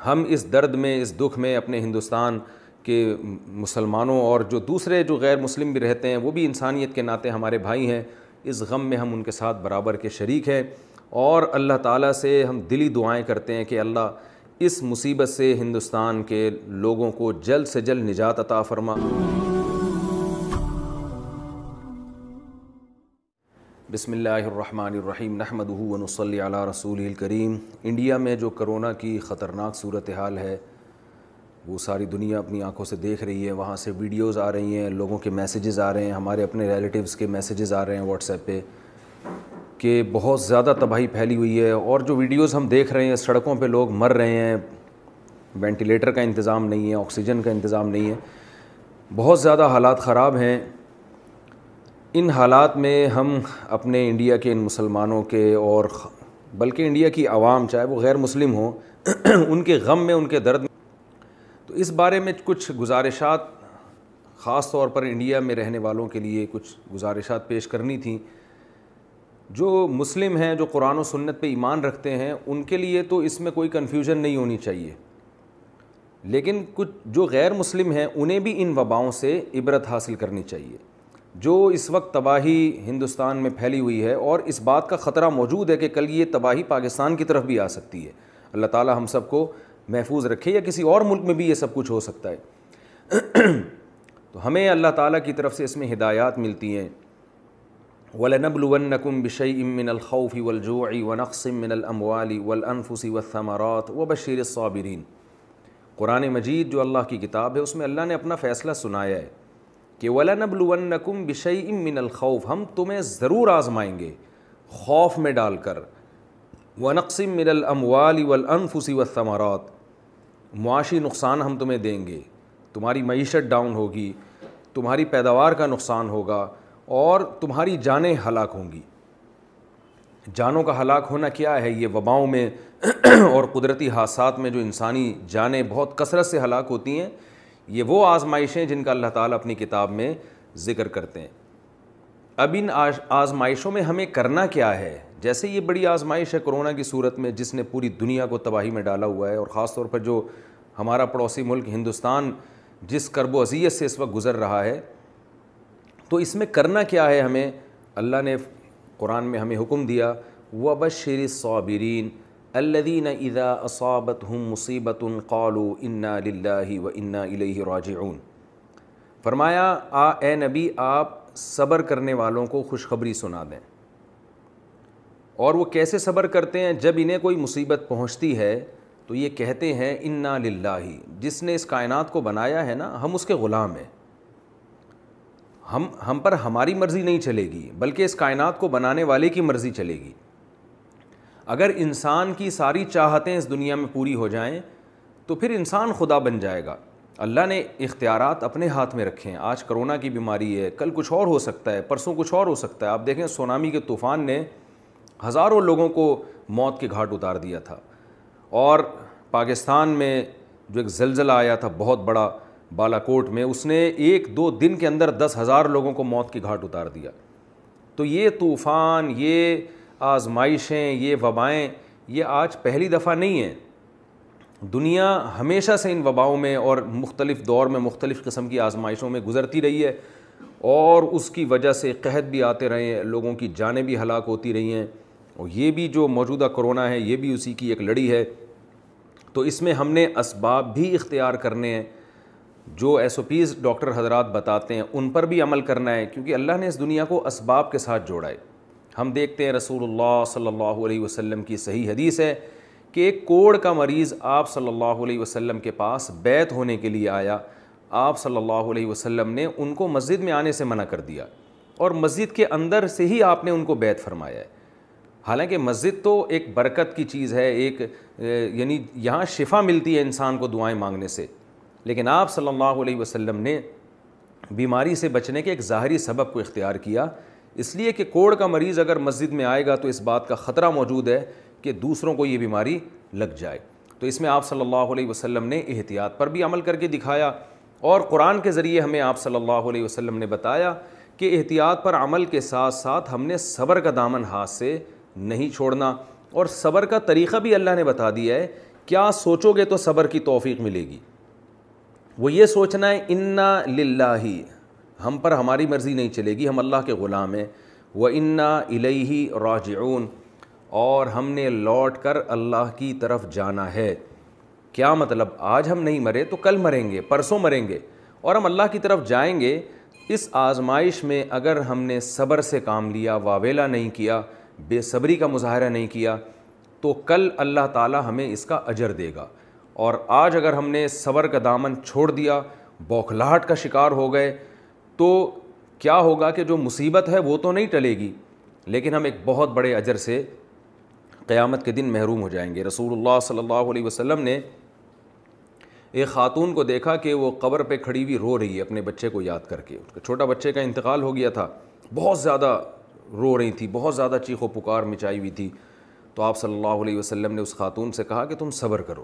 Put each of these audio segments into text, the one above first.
ہم اس درد میں، اس دکھ میں اپنے ہندوستان کے مسلمانوں اور جو دوسرے جو غیر مسلم بھی رہتے ہیں وہ بھی انسانیت کے ناطے ہمارے بھائی ہیں، اس غم میں ہم ان کے ساتھ برابر کے شریک ہیں، اور اللہ تعالیٰ سے ہم دلی دعائیں کرتے ہیں کہ اللہ اس مصیبت سے ہندوستان کے لوگوں کو جلد سے جلد نجات عطا فرما۔ بسم اللہ الرحمن الرحیم، نحمدہ ونصلی علی رسولہ الکریم۔ انڈیا میں جو کرونا کی خطرناک صورتحال ہے وہ ساری دنیا اپنی آنکھوں سے دیکھ رہی ہے، وہاں سے ویڈیوز آ رہی ہیں، لوگوں کے میسیجز آ رہے ہیں، ہمارے اپنے ریلیٹیوز کے میسیجز آ رہے ہیں واٹس ایپ پہ کہ بہت زیادہ تباہی پھیلی ہوئی ہے، اور جو ویڈیوز ہم دیکھ رہے ہیں سڑکوں پہ لوگ مر رہے ہیں، وینٹیلیٹر کا انتظام نہیں ہے، آکسیجن کا انتظام نہیں ہے، بہت زیادہ حالات خراب ہیں۔ ان حالات میں ہم اپنے انڈیا کے ان مسلمانوں کے اور بلکہ انڈیا کی عوام چاہے وہ غیر مسلم ہوں ان کے غم میں، ان کے درد میں، تو اس بارے میں کچھ گزارشات خاص طور پر انڈیا میں رہنے والوں کے لیے کچھ گزارشات پیش کرنی تھیں۔ جو مسلم ہیں، جو قرآن و سنت پہ ایمان رکھتے ہیں، ان کے لیے تو اس میں کوئی کنفیوژن نہیں ہونی چاہیے، لیکن کچھ جو غیر مسلم ہیں انہیں بھی ان وباؤں سے عبرت حاصل کرنی چاہیے۔ جو اس وقت تباہی ہندوستان میں پھیلی ہوئی ہے، اور اس بات کا خطرہ موجود ہے کہ کل یہ تباہی پاکستان کی طرف بھی آ سکتی ہے، اللہ تعالی ہم سب کو محفوظ رکھے، یا کسی اور ملک میں بھی یہ سب کچھ ہو سکتا ہے۔ تو ہمیں اللہ تعالیٰ کی طرف سے اس میں ہدایات ملتی ہیں۔ وَلَنَبْلُوَنَّكُمْ بِشَيْءٍ مِّنَ الْخَوْفِ وَالْجُوعِ وَنَقْصٍ مِّنَ الْأَمْوَالِ وَالْأَنفُسِ وَالثَّمَرَاتِ وَبَشِّرِ الصَّابِرِينَ۔ قرآن مجید جو اللہ کی کتاب ہے اس میں اللہ نے اپنا فیصلہ سنایا ہے کہ وَلَنَبْلُوَنَّكُمْ بِشَيْءٍ مِّنَ الْخَوْفِ، ہم تمہیں ضرور آزمائیں گے خوف میں ڈال کر، وَنَقْصٍ مِّنَ الْأَمْوَالِ وَالْأَنفُسِ وَالثَّمَرَاتِ، معاشی نقصان ہم تمہیں دیں گے، تمہاری معیشت ڈاؤن ہوگی، تمہاری پیداوار کا نقصان ہوگا، اور تمہاری جانیں ہلاک ہوں گی۔ جانوں کا ہلاک ہونا کیا ہے؟ یہ وباؤں میں اور قدرتی حادثات میں جو انسانی جانیں بہت کثرت سے ہلاک ہوتی ہیں، یہ وہ آزمائشیں جن کا اللہ تعالیٰ اپنی کتاب میں ذکر کرتے ہیں۔ اب ان آزمائشوں میں ہمیں کرنا کیا ہے؟ جیسے یہ بڑی آزمائش ہے کرونا کی صورت میں جس نے پوری دنیا کو تباہی میں ڈالا ہوا ہے، اور خاص طور پر جو ہمارا پڑوسی ملک ہندوستان جس کرب و اذیت سے اس وقت گزر رہا ہے، تو اس میں کرنا کیا ہے ہمیں؟ اللہ نے قرآن میں ہمیں حکم دیا وَبَشِّرِ الصَّابِرِينَ الَّذِينَ إِذَا أَصَابَتْهُمْ مُصِيبَةٌ قَالُوا إِنَّا لِلَّهِ وَإِنَّا إِلَيْهِ رَاجِعُونَ۔ فرمایا اے نبی آپ صبر کرنے والوں کو خوشخبری سنا دیں۔ اور وہ کیسے صبر کرتے ہیں؟ جب انہیں کوئی مصیبت پہنچتی ہے تو یہ کہتے ہیں اِنَّا لِلَّهِ، جس نے اس کائنات کو بنایا ہے نا، ہم اس کے غلام ہیں، ہم پر ہماری مرضی نہیں چلے گی بلکہ اس کائنات کو بنانے والے کی مرضی چلے گی۔ اگر انسان کی ساری چاہتیں اس دنیا میں پوری ہو جائیں تو پھر انسان خدا بن جائے گا۔ اللہ نے اختیارات اپنے ہاتھ میں رکھے ہیں۔ آج کرونا کی بیماری ہے، کل کچھ اور ہو سکتا ہے، پرسوں کچھ اور ہو سکتا ہے۔ آپ دیکھیں سونامی کے طوفان نے ہزاروں لوگوں کو موت کے گھاٹ اتار دیا تھا، اور پاکستان میں جو ایک زلزلہ آیا تھا بہت بڑا بالاکوٹ میں، اس نے 1-2 دن کے اندر 10,000 لوگوں کو موت کے گھاٹ اتار دیا۔ تو یہ طوفان، یہ آزمائشیں، یہ وبائیں، یہ آج پہلی دفعہ نہیں ہیں۔ دنیا ہمیشہ سے ان وباؤں میں اور مختلف دور میں مختلف قسم کی آزمائشوں میں گزرتی رہی ہے، اور اس کی وجہ سے قحط بھی آتے رہے ہیں، لوگوں کی جانیں بھی ہلاک ہوتی رہی ہیں، اور یہ بھی جو موجودہ کرونا ہے یہ بھی اسی کی ایک لڑی ہے۔ تو اس میں ہم نے اسباب بھی اختیار کرنے ہیں، جو SOPs ڈاکٹر حضرات بتاتے ہیں ان پر بھی عمل کرنا ہے، کیونکہ اللہ نے اس دنیا کو اسباب کے ساتھ جوڑا ہے۔ ہم دیکھتے ہیں رسول اللہ صلی اللہ علیہ وسلم کی صحیح حدیث ہے کہ ایک کوڑ کا مریض آپ صلی اللہ علیہ وسلم کے پاس بیعت ہونے کے لیے آیا، آپ صلی اللہ علیہ وسلم نے ان کو مسجد میں آنے سے منع کر دیا، اور مسجد کے اندر سے ہی آپ نے ان کو بیعت فرمایا ہے۔ حالانکہ مسجد تو ایک برکت کی چیز ہے، ایک یعنی یہاں شفا ملتی ہے انسان کو دعائیں مانگنے سے، لیکن آپ صلی اللہ علیہ وسلم نے بیماری سے بچنے کے ایک ظاہری سبب کو اختیار کیا، اس لیے کہ کوڑ کا مریض اگر مسجد میں آئے گا تو اس بات کا خطرہ موجود ہے کہ دوسروں کو یہ بیماری لگ جائے۔ تو اس میں آپ صلی اللہ علیہ وسلم نے احتیاط پر بھی عمل کر کے دکھایا، اور قرآن کے ذریعے ہمیں آپ صلی اللہ علیہ وسلم نے بتایا کہ احتیاط پر عمل کے ساتھ ساتھ ہم نے صبر کا دامن ہاتھ سے نہیں چھوڑنا، اور صبر کا طریقہ بھی اللہ نے بتا دیا ہے کیا سوچو گے تو صبر کی توفیق ملے گی. وہ یہ سوچنا ہے انا للہ، ہم پر ہماری مرضی نہیں چلے گی، ہم اللہ کے غلام ہیں. وَإِنَّا إِلَيْهِ رَاجِعُونَ، اور ہم نے لوٹ کر اللہ کی طرف جانا ہے. کیا مطلب؟ آج ہم نہیں مرے تو کل مریں گے، پرسوں مریں گے، اور ہم اللہ کی طرف جائیں گے. اس آزمائش میں اگر ہم نے صبر سے کام لیا، واویلا نہیں کیا، بے صبری کا مظاہرہ نہیں کیا، تو کل اللہ تعالی ہمیں اس کا اجر دے گا. اور آج اگر ہم نے صبر کا دامن چھوڑ دیا، بوکھلاہٹ کا شکار ہو گئے، تو کیا ہوگا کہ جو مصیبت ہے وہ تو نہیں ٹلے گی، لیکن ہم ایک بہت بڑے اجر سے قیامت کے دن محروم ہو جائیں گے. رسول اللہ صلی اللہ علیہ وسلم نے ایک خاتون کو دیکھا کہ وہ قبر پہ کھڑی ہوئی رو رہی ہے اپنے بچے کو یاد کر کے. اس کا چھوٹا بچے کا انتقال ہو گیا تھا، بہت زیادہ رو رہی تھی، بہت زیادہ چیخ و پکار مچائی ہوئی تھی. تو آپ صلی اللہ علیہ وسلم نے اس خاتون سے کہا کہ تم صبر کرو.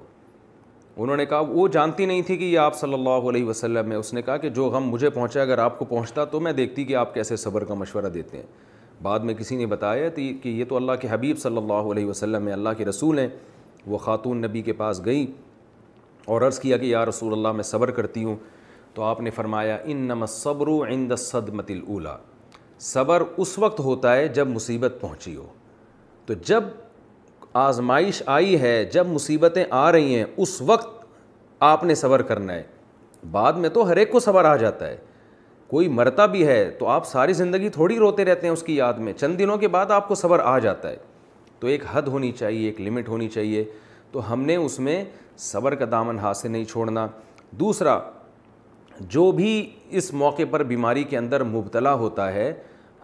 انہوں نے کہا، وہ جانتی نہیں تھی کہ یہ آپ صلی اللہ علیہ وسلم ہے. اس نے کہا کہ جو غم مجھے پہنچا اگر آپ کو پہنچتا تو میں دیکھتی کہ آپ کیسے صبر کا مشورہ دیتے ہیں. بعد میں کسی نے بتایا کہ یہ تو اللہ کے حبیب صلی اللہ علیہ وسلم ہیں، اللہ کے رسول ہیں. وہ خاتون نبی کے پاس گئی اور عرض کیا کہ یا رسول اللہ میں صبر کرتی ہوں. تو آپ نے فرمایا انما الصبر عند الصدمۃ الاولی، صبر اس وقت ہوتا ہے جب مصیبت پہنچی ہو. تو جب آزمائش آئی ہے، جب مصیبتیں آ رہی ہیں، اس وقت آپ نے صبر کرنا ہے. بعد میں تو ہر ایک کو صبر آ جاتا ہے. کوئی مرتا بھی ہے تو آپ ساری زندگی تھوڑی روتے رہتے ہیں اس کی یاد میں، چند دنوں کے بعد آپ کو صبر آ جاتا ہے. تو ایک حد ہونی چاہیے، ایک لمٹ ہونی چاہیے. تو ہم نے اس میں صبر کا دامن ہاتھ سے نہیں چھوڑنا. دوسرا، جو بھی اس موقع پر بیماری کے اندر مبتلا ہوتا ہے،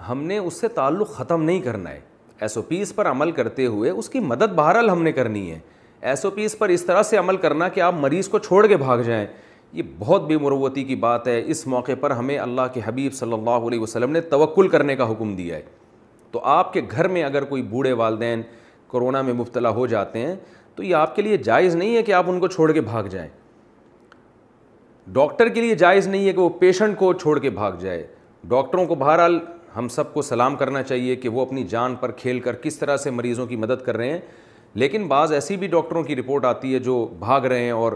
ہم نے اس سے تعلق ختم نہیں کرنا ہے. ایس او پیز پر عمل کرتے ہوئے اس کی مدد بہرحال ہم نے کرنی ہے. ایس او پیز پر اس طرح سے عمل کرنا کہ آپ مریض کو چھوڑ کے بھاگ جائیں، یہ بہت بے مروتی کی بات ہے. اس موقع پر ہمیں اللہ کے حبیب صلی اللہ علیہ وسلم نے توکل کرنے کا حکم دیا ہے. تو آپ کے گھر میں اگر کوئی بوڑھے والدین کورونا میں مبتلا ہو جاتے ہیں تو یہ آپ کے لیے جائز نہیں ہے کہ آپ ان کو چھوڑ کے بھاگ جائیں. ڈاکٹر کے لیے جائز نہیں ہے کہ وہ پیشنٹ کو چھوڑ کے بھاگ جائے. ڈاکٹروں کو بہرحال ہم سب کو سلام کرنا چاہیے کہ وہ اپنی جان پر کھیل کر کس طرح سے مریضوں کی مدد کر رہے ہیں. لیکن بعض ایسی بھی ڈاکٹروں کی رپورٹ آتی ہے جو بھاگ رہے ہیں اور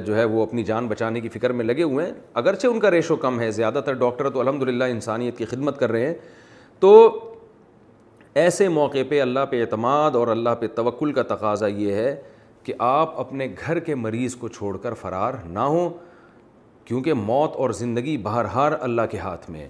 جو ہے وہ اپنی جان بچانے کی فکر میں لگے ہوئے ہیں. اگرچہ ان کا ریشو کم ہے، زیادہ تر ڈاکٹر تو الحمدللہ انسانیت کی خدمت کر رہے ہیں. تو ایسے موقع پہ اللہ پہ اعتماد اور اللہ پہ توکل کا تقاضا یہ ہے کہ آپ اپنے گھر کے مریض کو چھوڑ کر فرار نہ ہوں، کیونکہ موت اور زندگی بہرحال اللہ کے ہاتھ میں ہے.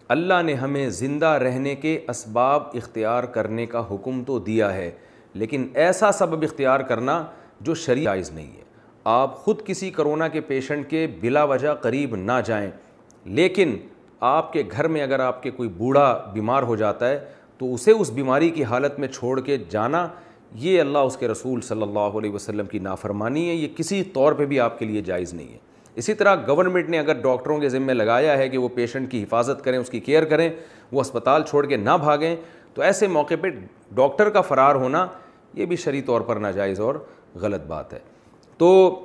اللہ نے ہمیں زندہ رہنے کے اسباب اختیار کرنے کا حکم تو دیا ہے، لیکن ایسا سبب اختیار کرنا جو شرعی جائز نہیں ہے. آپ خود کسی کرونا کے پیشنٹ کے بلا وجہ قریب نہ جائیں، لیکن آپ کے گھر میں اگر آپ کے کوئی بوڑھا بیمار ہو جاتا ہے تو اسے اس بیماری کی حالت میں چھوڑ کے جانا، یہ اللہ اس کے رسول صلی اللہ علیہ وسلم کی نافرمانی ہے. یہ کسی طور پہ بھی آپ کے لیے جائز نہیں ہے. اسی طرح گورنمنٹ نے اگر ڈاکٹروں کے ذمہ لگایا ہے کہ وہ پیشنٹ کی حفاظت کریں، اس کی کیئر کریں، وہ اسپتال چھوڑ کے نہ بھاگیں، تو ایسے موقع پہ ڈاکٹر کا فرار ہونا یہ بھی شرعی طور پر ناجائز اور غلط بات ہے. تو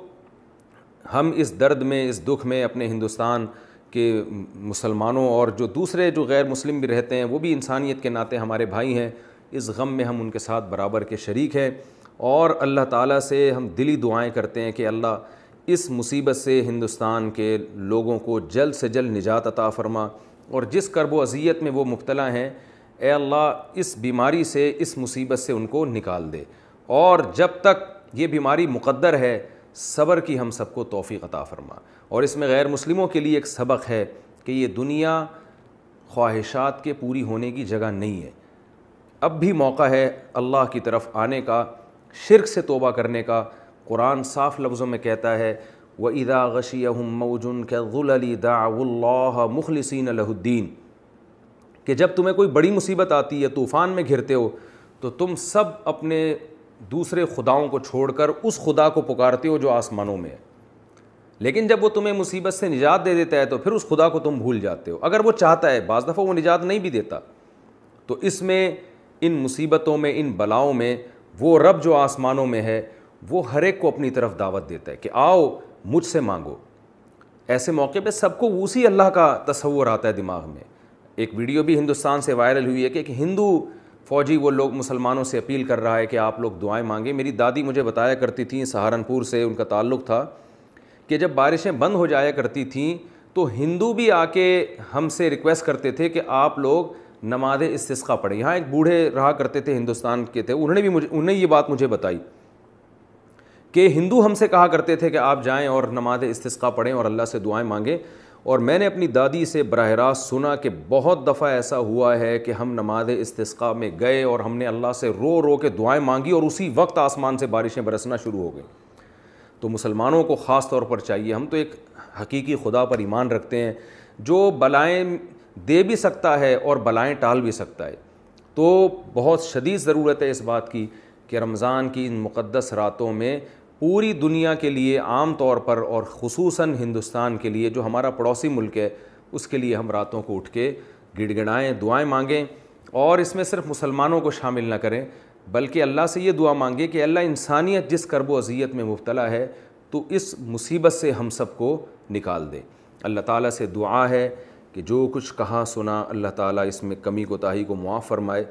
ہم اس درد میں، اس دکھ میں اپنے ہندوستان کے مسلمانوں اور جو دوسرے جو غیر مسلم بھی رہتے ہیں، وہ بھی انسانیت کے ناطے ہمارے بھائی ہیں، اس غم میں ہم ان کے ساتھ برابر کے شریک ہیں. اور اللہ تعالیٰ سے ہم دلی دعائیں کرتے ہیں کہ اللہ اس مصیبت سے ہندوستان کے لوگوں کو جلد سے جلد نجات عطا فرما، اور جس کرب و اذیت میں وہ مبتلا ہیں اے اللہ اس بیماری سے، اس مصیبت سے ان کو نکال دے. اور جب تک یہ بیماری مقدر ہے، صبر کی ہم سب کو توفیق عطا فرما. اور اس میں غیر مسلموں کے لیے ایک سبق ہے کہ یہ دنیا خواہشات کے پوری ہونے کی جگہ نہیں ہے. اب بھی موقع ہے اللہ کی طرف آنے کا، شرک سے توبہ کرنے کا. قرآن صاف لفظوں میں کہتا ہے وَإِذَا غَشِيَهُم مَّوْجٌ كَالظُّلَلِ دَعَوُا اللَّهَ مُخْلِصِينَ لَهُ الدِّينَ، کہ جب تمہیں کوئی بڑی مصیبت آتی ہے، طوفان میں گھرتے ہو، تو تم سب اپنے دوسرے خداؤں کو چھوڑ کر اس خدا کو پکارتے ہو جو آسمانوں میں ہے. لیکن جب وہ تمہیں مصیبت سے نجات دے دیتا ہے تو پھر اس خدا کو تم بھول جاتے ہو. اگر وہ چاہتا ہے، بعض دفعہ وہ نجات نہیں بھی دیتا. تو اس میں، ان مصیبتوں میں، ان بلاؤں میں، وہ رب جو آسمانوں میں ہے وہ ہر ایک کو اپنی طرف دعوت دیتا ہے کہ آؤ مجھ سے مانگو. ایسے موقع پہ سب کو اسی اللہ کا تصور آتا ہے دماغ میں. ایک ویڈیو بھی ہندوستان سے وائرل ہوئی ہے کہ ایک ہندو فوجی وہ لوگ مسلمانوں سے اپیل کر رہا ہے کہ آپ لوگ دعائیں مانگیں. میری دادی مجھے بتایا کرتی تھیں, سہارنپور سے ان کا تعلق تھا, کہ جب بارشیں بند ہو جایا کرتی تھیں تو ہندو بھی آ کے ہم سے ریکویسٹ کرتے تھے کہ آپ لوگ نماز استسقاء پڑھیں. یہاں ایک بوڑھے رہا کرتے تھے ہندوستان کے تھے, انہوں نے یہ بات مجھے بتائی کہ ہندو ہم سے کہا کرتے تھے کہ آپ جائیں اور نماز استسقاء پڑھیں اور اللہ سے دعائیں مانگیں. اور میں نے اپنی دادی سے براہ راست سنا کہ بہت دفعہ ایسا ہوا ہے کہ ہم نماز استسقاء میں گئے اور ہم نے اللہ سے رو رو کے دعائیں مانگی اور اسی وقت آسمان سے بارشیں برسنا شروع ہو گئیں. تو مسلمانوں کو خاص طور پر چاہیے, ہم تو ایک حقیقی خدا پر ایمان رکھتے ہیں جو بلائیں دے بھی سکتا ہے اور بلائیں ٹال بھی سکتا ہے. تو بہت شدید ضرورت ہے اس بات کی کہ رمضان کی ان مقدس راتوں میں پوری دنیا کے لیے عام طور پر اور خصوصاً ہندوستان کے لیے جو ہمارا پڑوسی ملک ہے اس کے لیے ہم راتوں کو اٹھ کے گڑ گڑائیں, دعائیں مانگیں. اور اس میں صرف مسلمانوں کو شامل نہ کریں بلکہ اللہ سے یہ دعا مانگے کہ اللہ انسانیت جس کرب و اذیت میں مبتلا ہے تو اس مصیبت سے ہم سب کو نکال دے. اللہ تعالیٰ سے دعا ہے کہ جو کچھ کہا سنا اللہ تعالیٰ اس میں کمی کوتاہی کو معاف فرمائے,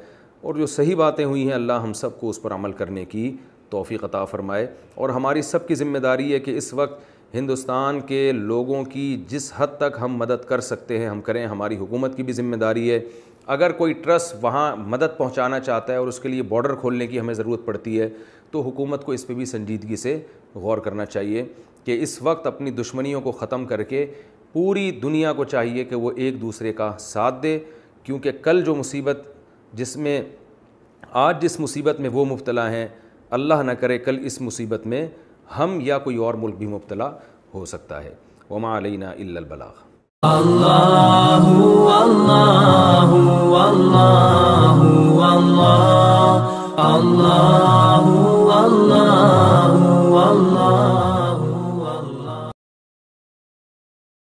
اور جو صحیح باتیں ہوئی ہیں اللہ ہم سب کو اس پر عمل کرنے کی توفیق عطا فرمائے. اور ہماری سب کی ذمہ داری ہے کہ اس وقت ہندوستان کے لوگوں کی جس حد تک ہم مدد کر سکتے ہیں ہم کریں. ہماری حکومت کی بھی ذمہ داری ہے, اگر کوئی ٹرسٹ وہاں مدد پہنچانا چاہتا ہے اور اس کے لیے بارڈر کھولنے کی ہمیں ضرورت پڑتی ہے تو حکومت کو اس پہ بھی سنجیدگی سے غور کرنا چاہیے کہ اس وقت اپنی دشمنیوں کو ختم کر کے پوری دنیا کو چاہیے کہ وہ ایک دوسرے کا ساتھ دے. کیونکہ کل جو مصیبت جس میں آج جس مصیبت میں وہ مبتلا ہیں, اللہ نہ کرے کل اس مصیبت میں ہم یا کوئی اور ملک بھی مبتلا ہو سکتا ہے. وما علینا الا البلاغ. اللہ اللہ اللہ اللہ اللہ اللہ اللہ